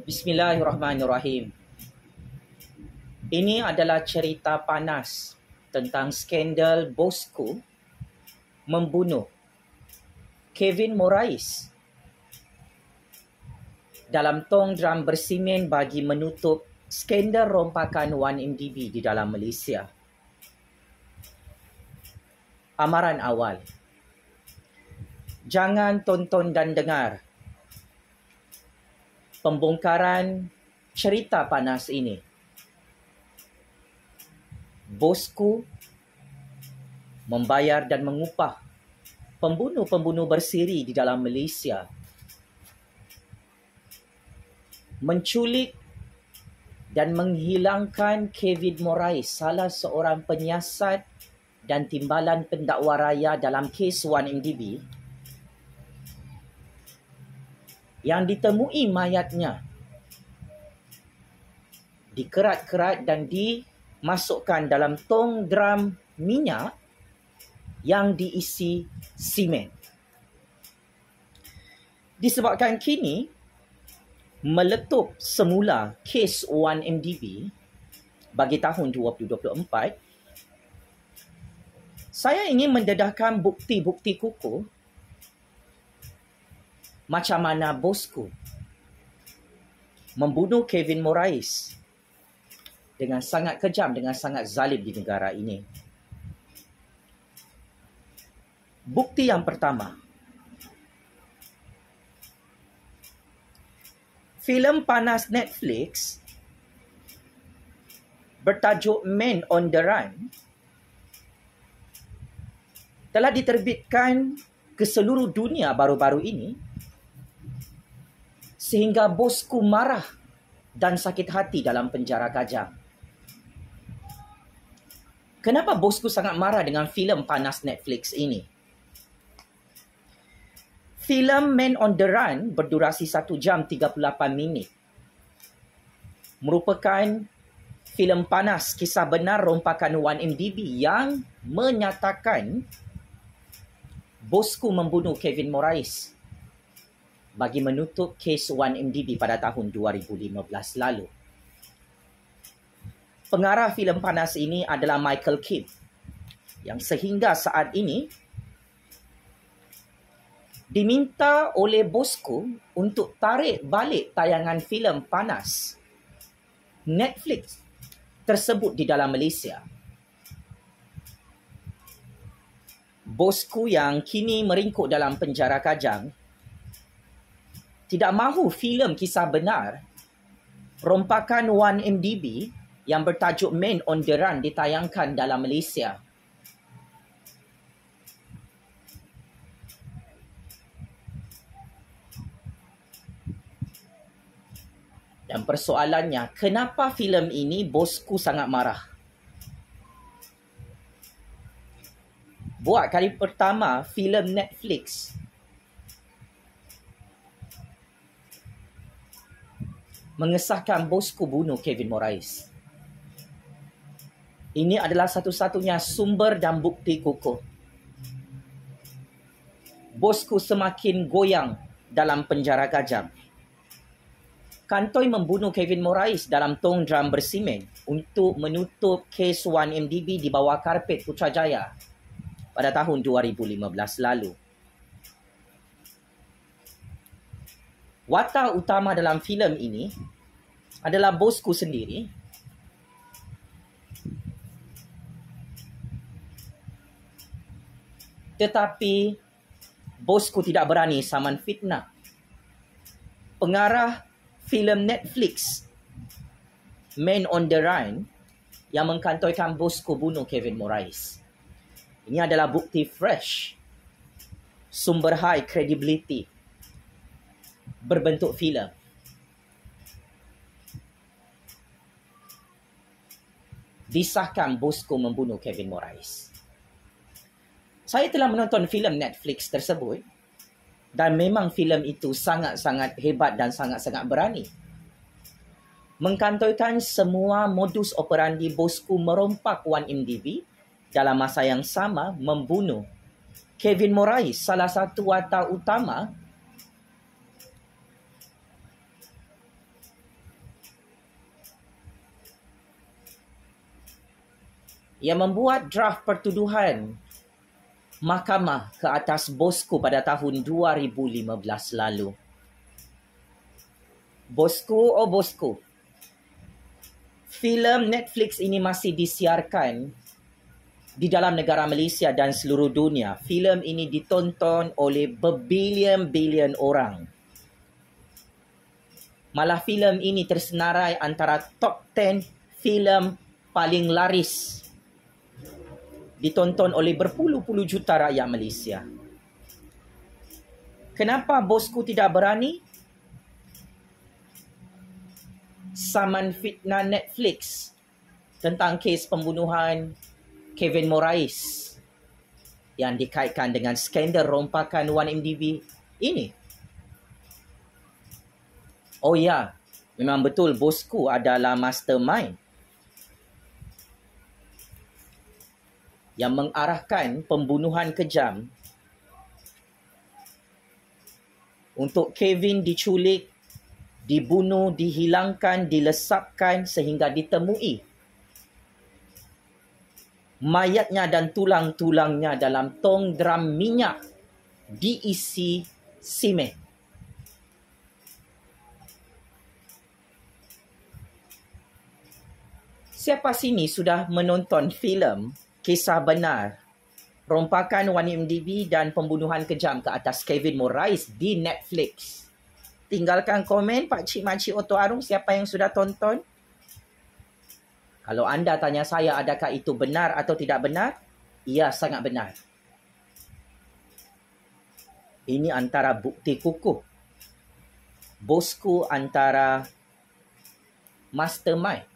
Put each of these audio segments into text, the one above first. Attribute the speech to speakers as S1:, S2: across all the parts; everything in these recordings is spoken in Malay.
S1: Bismillahirrahmanirrahim. Ini adalah cerita panas tentang skandal Bosco membunuh Kevin Morais dalam tong drum bersimen bagi menutup skandal rompakan 1MDB di dalam Malaysia. Amaran awal. Jangan tonton dan dengar pembongkaran cerita panas ini. Bosco membayar dan mengupah pembunuh-pembunuh bersiri di dalam Malaysia, menculik dan menghilangkan Kevin Morais, salah seorang penyiasat dan timbalan pendakwa raya dalam kes 1MDB, yang ditemui mayatnya dikerat-kerat dan dimasukkan dalam tong drum minyak yang diisi simen. Disebabkan kini meletup semula kes 1MDB bagi tahun 2024, saya ingin mendedahkan bukti-bukti kukuh macam mana Bosco membunuh Kevin Morais dengan sangat kejam, dengan sangat zalim di negara ini. Bukti yang pertama. Filem panas Netflix bertajuk Man on the Run telah diterbitkan ke seluruh dunia baru-baru ini, sehingga Bosco marah dan sakit hati dalam penjara kajang. Kenapa Bosco sangat marah dengan filem panas Netflix ini? Filem Man on the Run berdurasi 1 jam 38 minit. Merupakan filem panas kisah benar rompakan 1MDB yang menyatakan Bosco membunuh Kevin Morais bagi menutup kes 1MDB pada tahun 2015 lalu. Pengarah filem panas ini adalah Michael Kidd, yang sehingga saat ini diminta oleh Bosco untuk tarik balik tayangan filem panas Netflix tersebut di dalam Malaysia. Bosco yang kini meringkuk dalam penjara kajang tidak mahu filem kisah benar rompakan 1MDB yang bertajuk Man on the Run ditayangkan dalam Malaysia. Dan persoalannya, kenapa filem ini Bosco sangat marah? Buat kali pertama, filem Netflix mengesahkan Bosco bunuh Kevin Morais. Ini adalah satu-satunya sumber dan bukti kukuh. Bosco semakin goyang dalam penjara kajang. Kantoi membunuh Kevin Morais dalam tong drum bersimen untuk menutup kes 1MDB di bawah karpet Putrajaya pada tahun 2015 lalu. Watak utama dalam filem ini adalah Bosco sendiri, tetapi Bosco tidak berani saman fitnah. Pengarah filem Netflix Man on the Run yang mengkantoikan Bosco bunuh Kevin Morais. Ini adalah bukti fresh, sumber high credibility berbentuk filem. Disahkan Bosco membunuh Kevin Morais. Saya telah menonton filem Netflix tersebut dan memang filem itu sangat-sangat hebat dan sangat-sangat berani. Mengkantoikan semua modus operandi Bosco merompak 1MDB dalam masa yang sama membunuh Kevin Morais, salah satu watak utama yang membuat draft pertuduhan mahkamah ke atas bosku pada tahun 2015 lalu. Bosku, filem Netflix ini masih disiarkan di dalam negara Malaysia dan seluruh dunia. Filem ini ditonton oleh berbilion-bilion orang. Malah filem ini tersenarai antara top 10 filem paling laris, ditonton oleh berpuluh-puluh juta rakyat Malaysia. Kenapa bosku tidak berani? Saman fitnah Netflix tentang kes pembunuhan Kevin Morais yang dikaitkan dengan skandal rompakan 1MDB ini. Oh ya, memang betul bosku adalah mastermind yang mengarahkan pembunuhan kejam untuk Kevin diculik, dibunuh, dihilangkan, dilesapkan sehingga ditemui mayatnya dan tulang-tulangnya dalam tong drum minyak diisi simen. Siapa sini sudah menonton filem kisah benar rompakan 1MDB dan pembunuhan kejam ke atas Kevin Morais di Netflix? Tinggalkan komen Pak Cik Makcik Oto Arung siapa yang sudah tonton. Kalau anda tanya saya adakah itu benar atau tidak benar? Ia sangat benar. Ini antara bukti kukuh. Bosku antara mastermind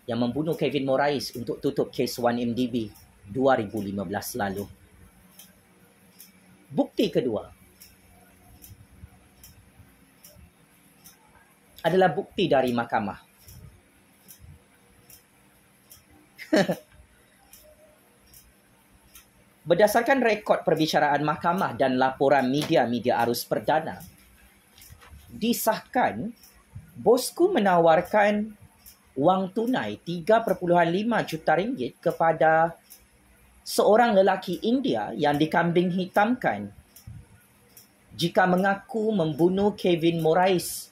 S1: yang membunuh Kevin Morais untuk tutup kes 1MDB 2015 lalu. Bukti kedua adalah bukti dari mahkamah. Berdasarkan rekod perbicaraan mahkamah dan laporan media-media arus perdana, disahkan bosku menawarkan wang tunai 3.5 juta ringgit kepada seorang lelaki India yang dikambing hitamkan jika mengaku membunuh Kevin Morais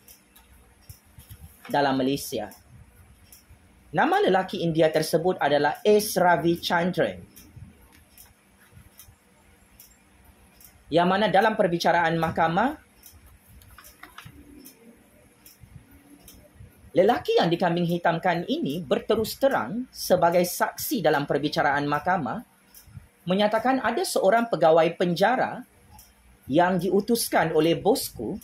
S1: dalam Malaysia. Nama lelaki India tersebut adalah S. Ravichandran, yang mana dalam perbicaraan mahkamah, lelaki yang dikambing hitamkan ini berterus terang sebagai saksi dalam perbicaraan mahkamah menyatakan ada seorang pegawai penjara yang diutuskan oleh bosku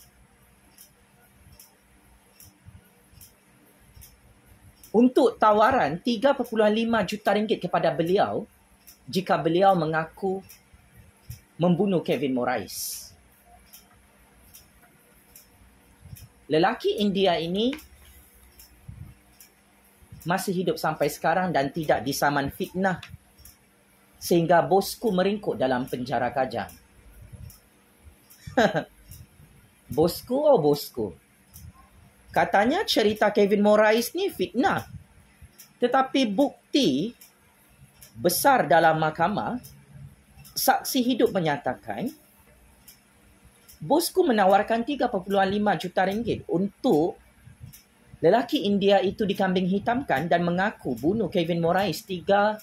S1: untuk tawaran 3.5 juta ringgit kepada beliau jika beliau mengaku membunuh Kevin Morais. Lelaki India ini masih hidup sampai sekarang dan tidak disaman fitnah sehingga bosku meringkuk dalam penjara Kajang. Bosku. Katanya cerita Kevin Morais ni fitnah. Tetapi bukti besar dalam mahkamah, saksi hidup menyatakan bosku menawarkan 3.5 juta ringgit untuk lelaki India itu dikambing hitamkan dan mengaku bunuh Kevin Morais 3.5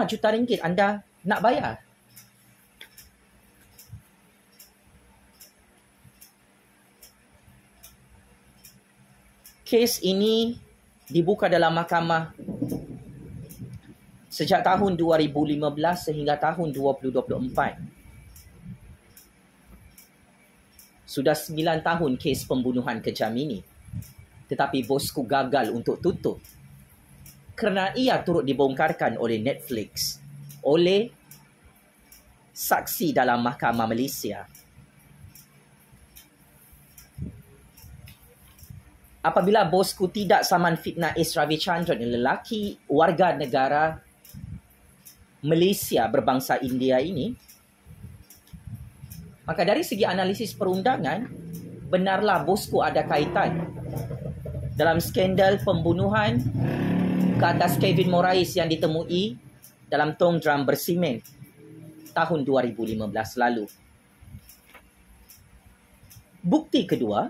S1: juta ringgit. Anda nak bayar? Kes ini dibuka dalam mahkamah sejak tahun 2015 sehingga tahun 2024. Sudah 9 tahun kes pembunuhan kejam ini. Tetapi bosku gagal untuk tutup kerana ia turut dibongkarkan oleh Netflix oleh saksi dalam Mahkamah Malaysia. Apabila bosku tidak saman fitnah S. Ravichandran, lelaki warga negara Malaysia berbangsa India ini, maka dari segi analisis perundangan, benarlah bosku ada kaitan dalam skandal pembunuhan ke atas Kevin Morais yang ditemui dalam tong drum bersimen tahun 2015 lalu. Bukti kedua,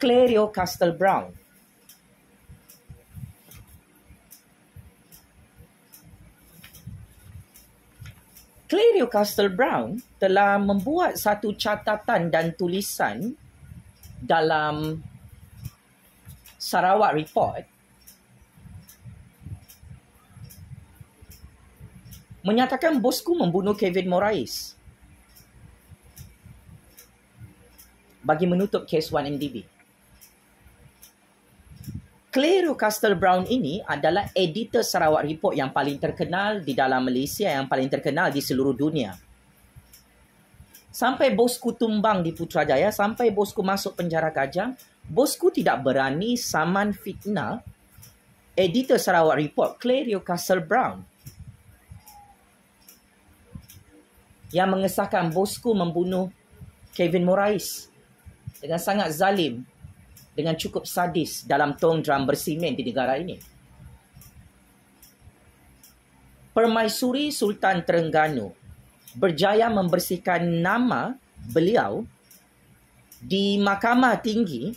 S1: Clario Castle-Brown. Clario Castle-Brown telah membuat satu catatan dan tulisan dalam Sarawak Report menyatakan bosku membunuh Kevin Morais bagi menutup kes 1MDB. Clario Castle-Brown ini adalah editor Sarawak Report yang paling terkenal di dalam Malaysia, yang paling terkenal di seluruh dunia. Sampai bosku tumbang di Putrajaya, sampai bosku masuk penjara Kajang, bosku tidak berani saman fitnah editor Sarawak Report, Clario Castle-Brown, yang mengesahkan bosku membunuh Kevin Morais dengan sangat zalim, dengan cukup sadis dalam tong drum bersimen di negara ini. Permaisuri Sultan Terengganu berjaya membersihkan nama beliau di Mahkamah Tinggi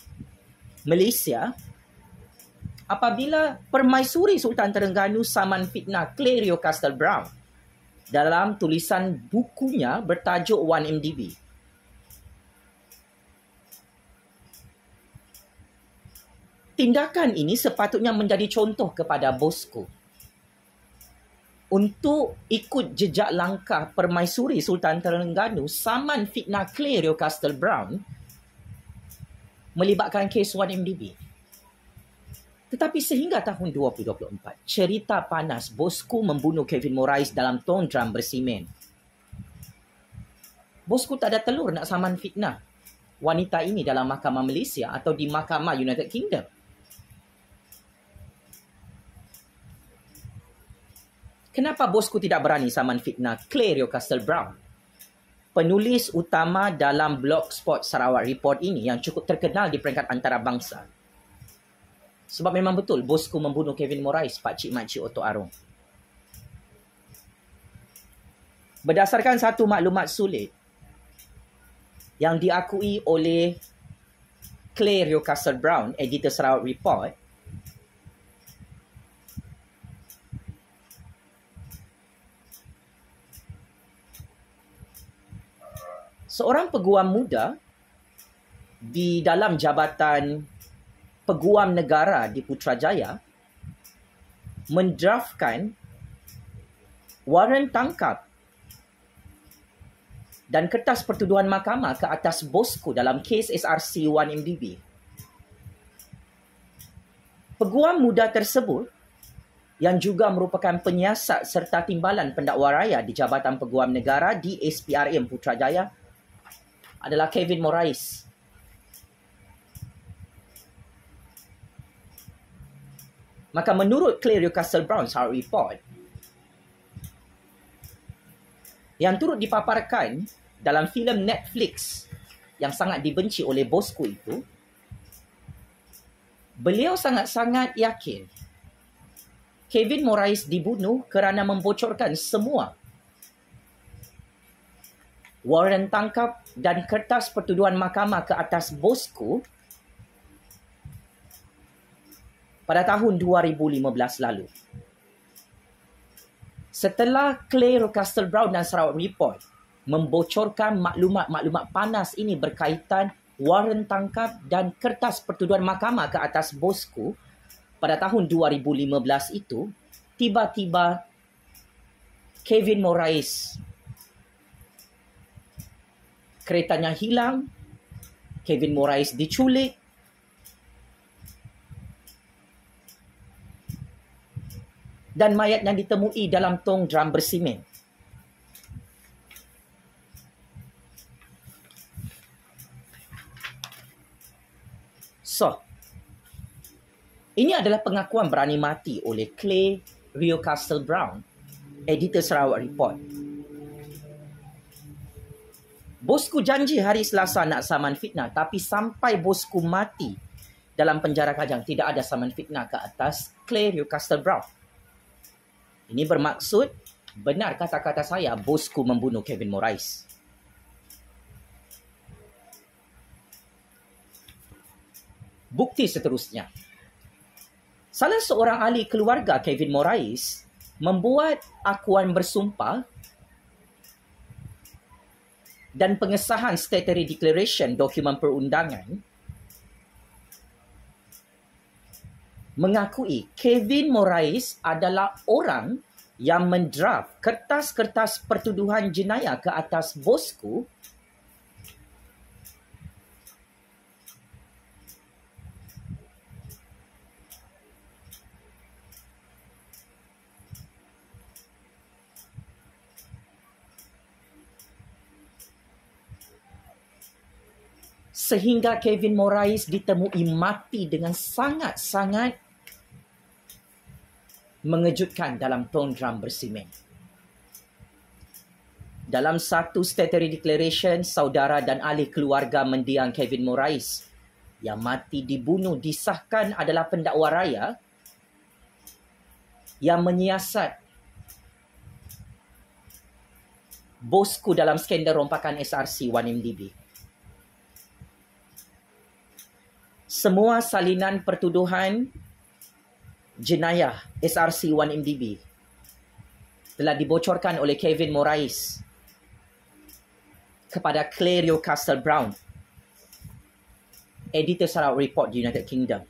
S1: Malaysia apabila Permaisuri Sultan Terengganu saman fitnah Clario Castle-Brown dalam tulisan bukunya bertajuk 1MDB. Tindakan ini sepatutnya menjadi contoh kepada bosku untuk ikut jejak langkah Permaisuri Sultan Terengganu saman fitnah Clario Castle-Brown melibatkan kes 1MDB. Tetapi sehingga tahun 2024, cerita panas bosku membunuh Kevin Morais dalam tong drum bersimen. Bosku tak ada telur nak saman fitnah wanita ini dalam Mahkamah Malaysia atau di Mahkamah United Kingdom. Kenapa bosku tidak berani saman fitnah Clario Castle-Brown, penulis utama dalam Blogspot Sarawak Report ini yang cukup terkenal di peringkat antarabangsa? Sebab memang betul bosku membunuh Kevin Morais, pakcik-makcik Otok Arong. Berdasarkan satu maklumat sulit yang diakui oleh Clario Castle-Brown, editor Sarawak Report, seorang peguam muda di dalam jabatan Peguam Negara di Putrajaya mendraftkan waran tangkap dan kertas pertuduhan mahkamah ke atas bosku dalam kes SRC 1MDB. Peguam muda tersebut yang juga merupakan penyiasat serta timbalan pendakwa raya di Jabatan Peguam Negara di SPRM Putrajaya adalah Kevin Morais. Maka menurut Clario Castle-Brown Sarawak Report, yang turut dipaparkan dalam filem Netflix yang sangat dibenci oleh bosku itu, beliau sangat-sangat yakin Kevin Morais dibunuh kerana membocorkan semua waran tangkap dan kertas pertuduhan mahkamah ke atas bosku pada tahun 2015 lalu. Setelah Clario Castle-Brown dan Sarawak Report membocorkan maklumat-maklumat panas ini berkaitan waran tangkap dan kertas pertuduhan mahkamah ke atas bosku pada tahun 2015 itu, tiba-tiba Kevin Morais keretanya hilang, Kevin Morais diculik, dan mayatnya ditemui dalam tong drum bersimen. So, ini adalah pengakuan berani mati oleh Clario Castle-Brown, editor Sarawak Report. Bosku janji hari Selasa nak saman fitnah, tapi sampai bosku mati, dalam penjara Kajang. Tidak ada saman fitnah ke atas Claire Castle-Brown. Ini bermaksud, benar kata-kata saya, bosku membunuh Kevin Morais. Bukti seterusnya. Salah seorang ahli keluarga Kevin Morais membuat akuan bersumpah dan pengesahan Statutory Declaration dokumen perundangan mengakui Kevin Morais adalah orang yang mendraft kertas-kertas pertuduhan jenayah ke atas bosku sehingga Kevin Morais ditemui mati dengan sangat-sangat mengejutkan dalam tong drum bersimen. Dalam satu Statutory Declaration, saudara dan ahli keluarga mendiang Kevin Morais yang mati dibunuh disahkan adalah pendakwa raya yang menyiasat bosku dalam skandal rompakan SRC 1MDB. Semua salinan pertuduhan jenayah SRC 1MDB telah dibocorkan oleh Kevin Morais kepada Claire Castle-Brown, editor Sarawak Report di United Kingdom.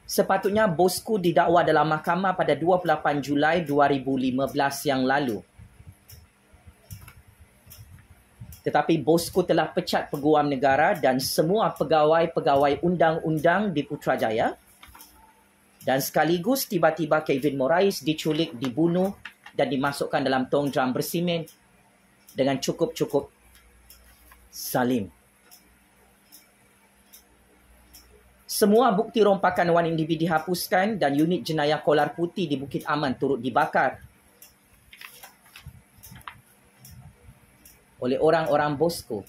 S1: Sepatutnya bosku didakwa dalam mahkamah pada 28 Julai 2015 yang lalu. Tetapi bosku telah pecat peguam negara dan semua pegawai-pegawai undang-undang di Putrajaya. Dan sekaligus tiba-tiba Kevin Morais diculik, dibunuh dan dimasukkan dalam tong drum bersimen dengan cukup-cukup zalim. Semua bukti rompakan 1MDB dihapuskan dan unit jenayah Kolar Putih di Bukit Aman turut dibakar oleh orang-orang bosku.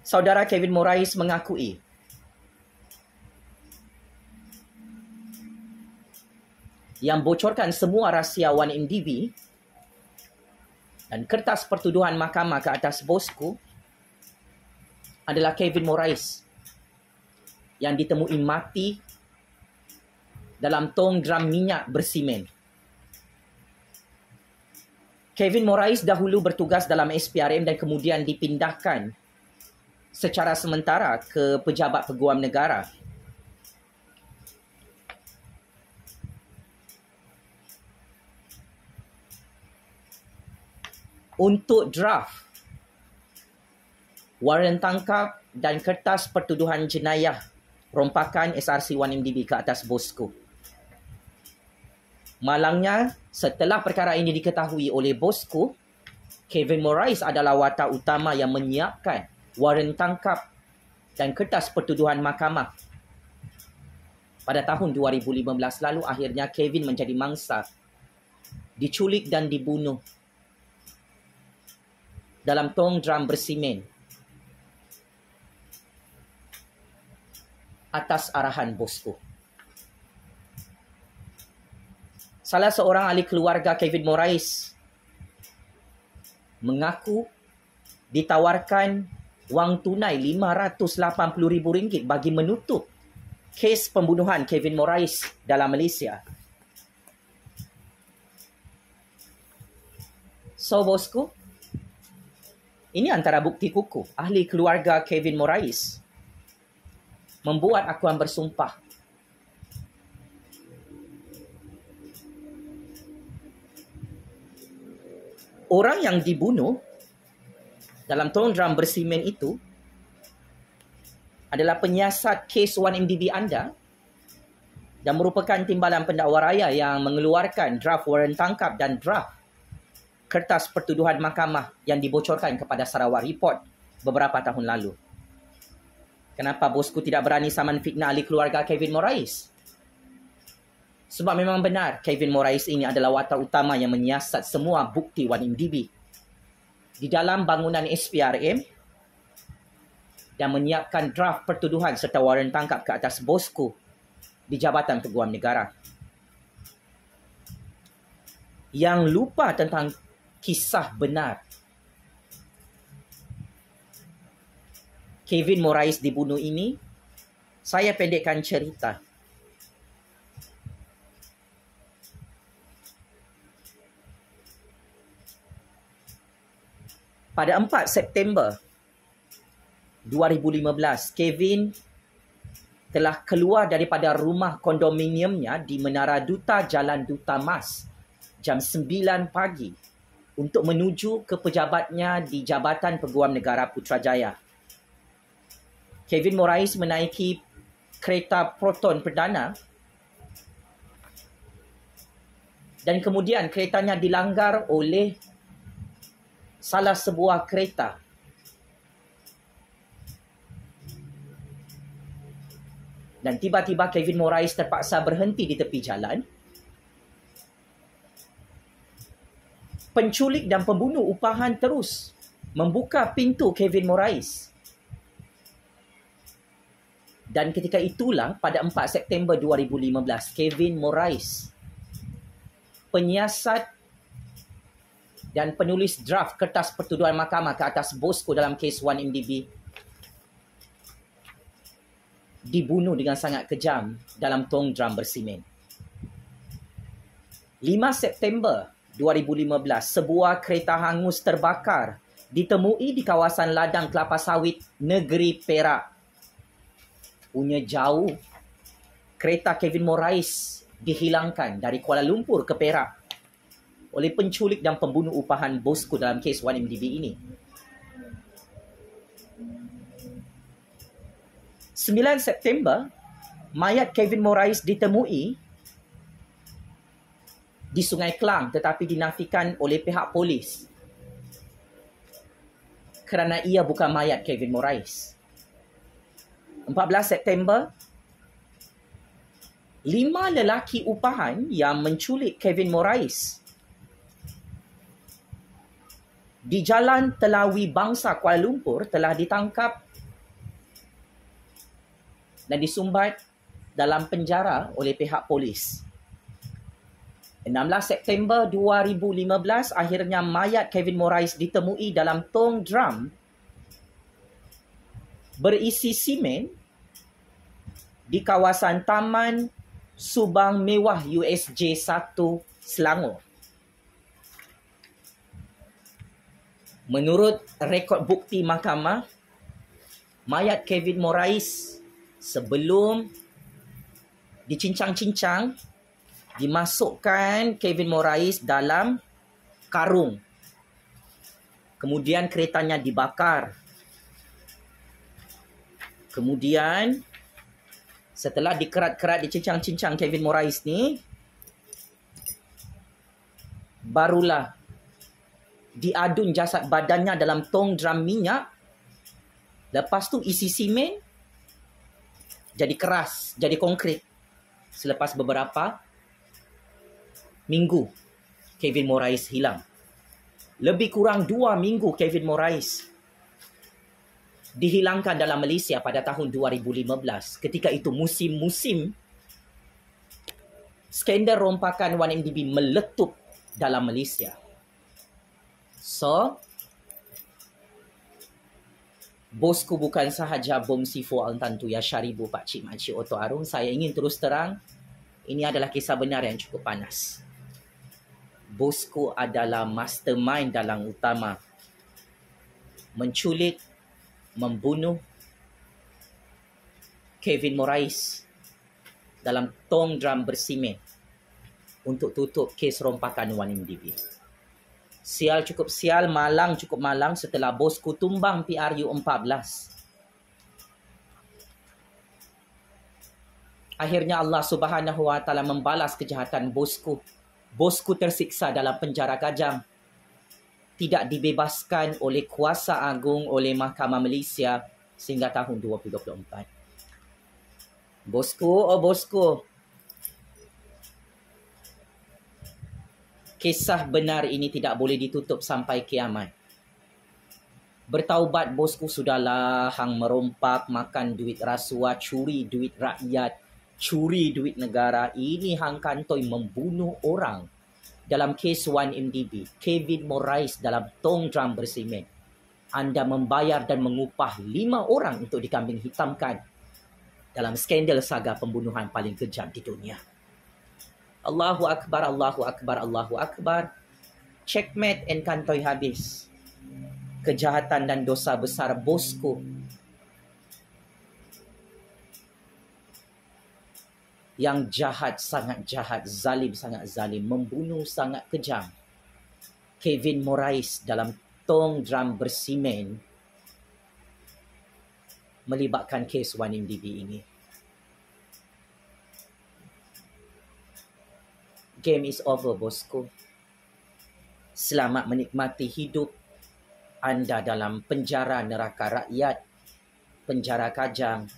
S1: Saudara Kevin Morais mengakui yang bocorkan semua rahsia 1MDB dan kertas pertuduhan mahkamah ke atas bosku adalah Kevin Morais yang ditemui mati dalam tong drum minyak bersimen. Kevin Morais dahulu bertugas dalam SPRM dan kemudian dipindahkan secara sementara ke Pejabat Peguam Negara. Untuk draft waran tangkap dan kertas pertuduhan jenayah rompakan SRC 1MDB ke atas bosku. Malangnya, setelah perkara ini diketahui oleh bosku, Kevin Morais adalah watak utama yang menyiapkan waran tangkap dan kertas pertuduhan mahkamah. Pada tahun 2015 lalu, akhirnya Kevin menjadi mangsa, diculik dan dibunuh dalam tong drum bersimen atas arahan bosku. Salah seorang ahli keluarga Kevin Morais mengaku ditawarkan wang tunai RM580,000 bagi menutup kes pembunuhan Kevin Morais dalam Malaysia. So, bosku, ini antara bukti kukuh. Ahli keluarga Kevin Morais membuat akuan bersumpah orang yang dibunuh dalam tong drum bersimen itu adalah penyiasat kes 1MDB anda dan merupakan timbalan pendakwa raya yang mengeluarkan draft waran tangkap dan draft kertas pertuduhan mahkamah yang dibocorkan kepada Sarawak Report beberapa tahun lalu. Kenapa bosku tidak berani saman fitnah ahli keluarga Kevin Morais? Sebab memang benar Kevin Morais ini adalah watak utama yang menyiasat semua bukti 1MDB. di dalam bangunan SPRM dan menyiapkan draft pertuduhan serta waran tangkap ke atas bosku di Jabatan Peguam Negara. Yang lupa tentang kisah benar Kevin Morais dibunuh ini, saya pendekkan cerita. Pada 4 September 2015, Kevin telah keluar daripada rumah kondominiumnya di Menara Duta Jalan Duta Mas jam 9 pagi untuk menuju ke pejabatnya di Jabatan Peguam Negara Putrajaya. Kevin Morais menaiki kereta Proton perdana dan kemudian keretanya dilanggar oleh salah sebuah kereta. Dan tiba-tiba Kevin Morais terpaksa berhenti di tepi jalan. Penculik dan pembunuh upahan terus membuka pintu Kevin Morais. Dan ketika itulah pada 4 September 2015, Kevin Morais, penyiasat dan penulis draft kertas pertuduhan mahkamah ke atas bosku dalam kes 1MDB, dibunuh dengan sangat kejam dalam tong drum bersimen. 5 September 2015, sebuah kereta hangus terbakar ditemui di kawasan ladang kelapa sawit negeri Perak. Punya jauh, kereta Kevin Morais dihilangkan dari Kuala Lumpur ke Perak oleh penculik dan pembunuh upahan bosku dalam kes 1MDB ini. 9 September, mayat Kevin Morais ditemui di Sungai Kelang tetapi dinafikan oleh pihak polis kerana ia bukan mayat Kevin Morais. 14 September, 5 lelaki upahan yang menculik Kevin Morais di Jalan Telawi Bangsa Kuala Lumpur telah ditangkap dan disumbat dalam penjara oleh pihak polis. 16 September 2015, akhirnya mayat Kevin Morais ditemui dalam tong drum berisi simen di kawasan Taman Subang Mewah USJ 1 Selangor. Menurut rekod bukti mahkamah, mayat Kevin Morais sebelum dicincang-cincang, dimasukkan Kevin Morais dalam karung. Kemudian keretanya dibakar. Kemudian setelah dikerat-kerat, dicincang-cincang Kevin Morais ni, barulah diadun jasad badannya dalam tong drum minyak. Lepas tu isi simen, jadi keras, jadi konkret. Selepas beberapa minggu, Kevin Morais hilang. Lebih kurang 2 minggu Kevin Morais dihilangkan dalam Malaysia pada tahun 2015. Ketika itu musim-musim skandal rompakan 1MDB meletup dalam Malaysia. So, bosku bukan sahaja bom C4 Altantu ya Syaribu Pak Cik Makcik Oto Arung. Saya ingin terus terang, ini adalah kisah benar yang cukup panas. Bosku adalah mastermind dalang utama menculik, membunuh Kevin Morais dalam tong drum bersimen untuk tutup kes rompakan 1MDB. Sial cukup sial, malang cukup malang setelah bosku tumbang PRU 14. Akhirnya Allah Subhanahu Wa Taala membalas kejahatan bosku. Bosku tersiksa dalam penjara Kajang. Tidak dibebaskan oleh kuasa agung oleh Mahkamah Malaysia sehingga tahun 2024. Bosku, oh bosku. Kisah benar ini tidak boleh ditutup sampai kiamat. Bertaubat bosku, sudahlah hang merompak, makan duit rasuah, curi duit rakyat, curi duit negara. Ini hang kantoi membunuh orang. Dalam kes 1MDB, Kevin Morais dalam tong drum bersimen. Anda membayar dan mengupah 5 orang untuk dikambing hitamkan dalam skandal saga pembunuhan paling kejam di dunia. Allahu Akbar, Allahu Akbar, Allahu Akbar. Checkmate and kantoi habis. Kejahatan dan dosa besar bosku. Yang jahat, sangat jahat, zalim, sangat zalim, membunuh sangat kejam. Kevin Morais dalam tong drum bersimen melibatkan kes 1MDB ini. Game is over bosku. Selamat menikmati hidup anda dalam penjara neraka rakyat, penjara kajang,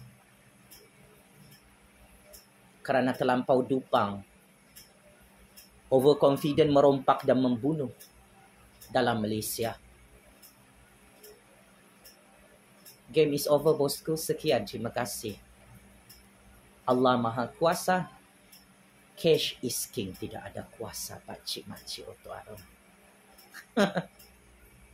S1: kerana terlampau dupang, overconfident, merompak dan membunuh dalam Malaysia. Game is over bosku. Sekian, terima kasih. Allah Maha Kuasa. Cash is king. Tidak ada kuasa pakcik makcik oto arom.